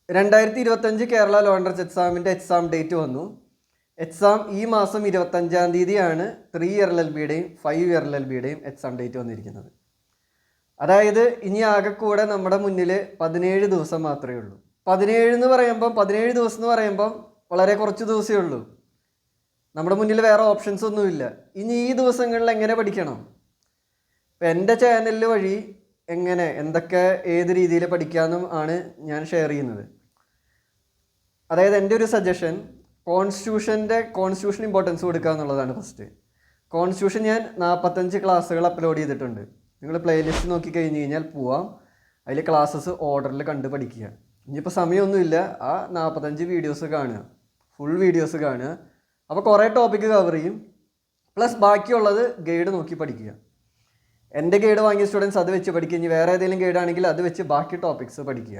2025 Kerala law and order എക്സാമിൻ്റെ exam date വന്നു. Exam ഈ മാസം 25-ാം തീയതിയാണ് 3 ഇയർ LLBയുടെയും 5 ഇയർ LLBയുടെയും എക്സാം ഡേറ്റ് വന്നിരിക്കുന്നത്. അതായത് ഇനി ആകെ കൂടെ നമ്മുടെ മുന്നിൽ 17 ദിവസം മാത്രമേ ഉള്ളൂ. 17 ദിവസം എന്ന് പറയുമ്പം വളരെ കുറച്ച് ദിവസമേ ഉള്ളൂ. നമ്മുടെ മുന്നിൽ വേറെ ഓപ്ഷൻസ് ഒന്നുമില്ല. ഇനി ഈ ദിവസങ്ങളിൽ എങ്ങനെ പഠിക്കണം? ഇപ്പം എൻ്റെ ചാനലിൽ വഴി എന്തൊക്കെ ഏത് രീതിയിൽ പഠിക്കാമെന്നും ആണ് ഞാൻ ഷെയർ ചെയ്യുന്നത്. അതായത് എൻ്റെ ഒരു സജഷൻ കോൺസ്റ്റിറ്റ്യൂഷൻ ഇമ്പോർട്ടൻസ് കൊടുക്കുക എന്നുള്ളതാണ്. ഫസ്റ്റ് കോൺസ്റ്റിറ്റ്യൂഷൻ ഞാൻ 45 ക്ലാസ്സുകൾ അപ്ലോഡ് ചെയ്തിട്ടുണ്ട്. നിങ്ങൾ പ്ലേലിസ്റ്റ് നോക്കി കഴിഞ്ഞ് കഴിഞ്ഞാൽ പോവാം. അതിൽ ക്ലാസ്സസ് ഓർഡറിൽ കണ്ട് പഠിക്കുക. ഇനിയിപ്പോൾ സമയമൊന്നുമില്ല, ആ 45 വീഡിയോസ് കാണുക, ഫുൾ വീഡിയോസ് കാണുക. അപ്പോൾ കുറേ ടോപ്പിക്ക് കവർ ചെയ്യും. പ്ലസ് ബാക്കിയുള്ളത് ഗൈഡ് നോക്കി പഠിക്കുക. എൻ്റെ ഗൈഡ് വാങ്ങിയ സ്റ്റുഡൻസ് അത് വെച്ച് പഠിക്കുക. ഇനി വേറെ ഏതെങ്കിലും ഗൈഡ് ആണെങ്കിൽ അത് വെച്ച് ബാക്കി ടോപ്പിക്സ് പഠിക്കുക.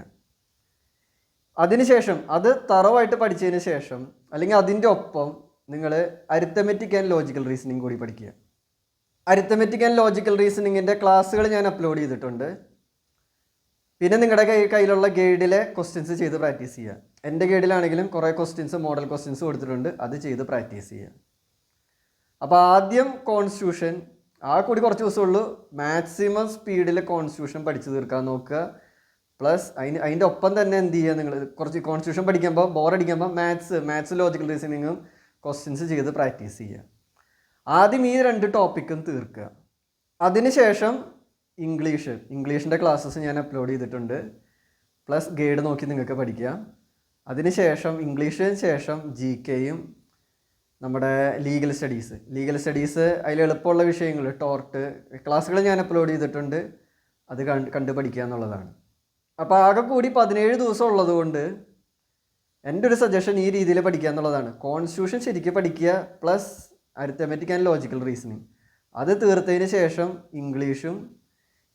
അതിനുശേഷം അത് തറവായിട്ട് പഠിച്ചതിന് ശേഷം അല്ലെങ്കിൽ അതിൻ്റെ ഒപ്പം നിങ്ങൾ അരിത്തമെറ്റിക് ആൻഡ് ലോജിക്കൽ റീസണിങ് കൂടി പഠിക്കുക. അരിത്തമെറ്റിക് ആൻഡ് ലോജിക്കൽ റീസണിങ്ങിൻ്റെ ക്ലാസ്സുകൾ ഞാൻ അപ്ലോഡ് ചെയ്തിട്ടുണ്ട്. പിന്നെ നിങ്ങളുടെ കയ്യിലുള്ള ഗൈഡിലെ ക്വസ്റ്റ്യൻസ് ചെയ്ത് പ്രാക്ടീസ് ചെയ്യുക. എൻ്റെ ഗൈഡിലാണെങ്കിലും കുറേ ക്വസ്റ്റ്യൻസ് മോഡൽ ക്വസ്റ്റ്യൻസ് കൊടുത്തിട്ടുണ്ട്, അത് ചെയ്ത് പ്രാക്ടീസ് ചെയ്യുക. അപ്പോൾ ആദ്യം കോൺസ്റ്റിറ്റ്യൂഷൻ, കൂടി കുറച്ച് ദിവസമുള്ളൂ. മാക്സിമം സ്പീഡിൽ കോൺസ്റ്റിറ്റ്യൂഷൻ പഠിച്ചു തീർക്കാൻ നോക്കുക. പ്ലസ് അതിൻ്റെ ഒപ്പം തന്നെ എന്ത് ചെയ്യുക, നിങ്ങൾ കുറച്ച് കോൺസ്റ്റിറ്റ്യൂഷൻ പഠിക്കുമ്പോൾ ബോറടിക്കുമ്പോൾ മാത്സ് ലോജിക്കൽ റീസണിങ്ങും ക്വസ്റ്റ്യൻസ് ചെയ്ത് പ്രാക്ടീസ് ചെയ്യുക. ആദ്യം ഈ 2 ടോപ്പിക്കും തീർക്കുക. അതിനുശേഷം ഇംഗ്ലീഷിൻ്റെ ക്ലാസ്സസ് ഞാൻ അപ്ലോഡ് ചെയ്തിട്ടുണ്ട്. പ്ലസ് ഗൈഡ് നോക്കി നിങ്ങൾക്ക് പഠിക്കുക. അതിനുശേഷം ഇംഗ്ലീഷിന് ശേഷം GKയും നമ്മുടെ ലീഗൽ സ്റ്റഡീസ് അതിൽ എളുപ്പമുള്ള വിഷയങ്ങൾ ടോർട്ട് ക്ലാസ്സുകൾ ഞാൻ അപ്ലോഡ് ചെയ്തിട്ടുണ്ട്. അത് കണ്ട് പഠിക്കുക എന്നുള്ളതാണ്. അപ്പോൾ ആകെ കൂടി 17 ദിവസം ഉള്ളതുകൊണ്ട് എൻ്റെ ഒരു സജഷൻ ഈ രീതിയിൽ പഠിക്കുക എന്നുള്ളതാണ്. കോൺസ്റ്റിറ്റ്യൂഷൻ ശരിക്കും പഠിക്കുക, plus arithmetic and logical reasoning അത് തീർത്തതിന് ശേഷം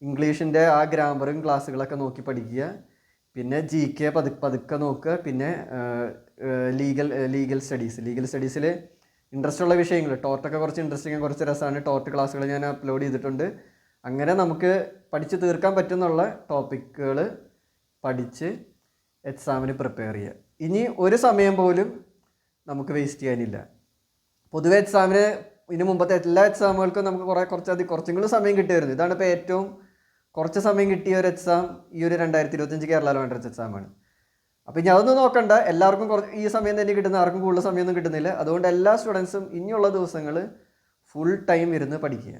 ഇംഗ്ലീഷിൻ്റെ ആ ഗ്രാമറും ക്ലാസ്സുകളൊക്കെ നോക്കി പഠിക്കുക. പിന്നെ GK പതുക്കെ നോക്കുക. പിന്നെ ലീഗൽ സ്റ്റഡീസിൽ ഇൻട്രസ്റ്റ് ഉള്ള വിഷയങ്ങൾ, ടോർട്ടൊക്കെ കുറച്ച് ഇൻട്രസ്റ്റിംഗ് കുറച്ച് രസമാണ്. ടോർട്ട് ക്ലാസ്സുകൾ ഞാൻ അപ്ലോഡ് ചെയ്തിട്ടുണ്ട്. അങ്ങനെ നമുക്ക് പഠിച്ച് തീർക്കാൻ പറ്റുന്നുള്ള ടോപ്പിക്കുകൾ പഠിച്ച് എക്സാമിന് പ്രിപ്പയർ ചെയ്യുക. ഇനി ഒരു സമയം പോലും നമുക്ക് വേസ്റ്റ് ചെയ്യാനില്ല. പൊതുവെ എക്സാമിന് ഇതിന് മുമ്പത്തെ എല്ലാ എക്സാമുകൾക്കും നമുക്ക് കുറച്ചെങ്കിലും സമയം കിട്ടിയായിരുന്നു. ഇതാണ് ഇപ്പോൾ ഏറ്റവും കുറച്ച് സമയം കിട്ടിയ ഒരു എക്സാം ഈ ഒരു 2025 കേരള ലോ ആൻഡ് ഓർഡർ എക്സാമാണ്. അപ്പോൾ ഇനി അതൊന്നും നോക്കണ്ട, എല്ലാവർക്കും ഈ സമയം തന്നെ കിട്ടുന്ന, ആർക്കും കൂടുതൽ സമയമൊന്നും കിട്ടുന്നില്ല. അതുകൊണ്ട് എല്ലാ സ്റ്റുഡൻസും ഇനിയുള്ള ദിവസങ്ങൾ ഫുൾ ടൈം ഇരുന്ന് പഠിക്കുക.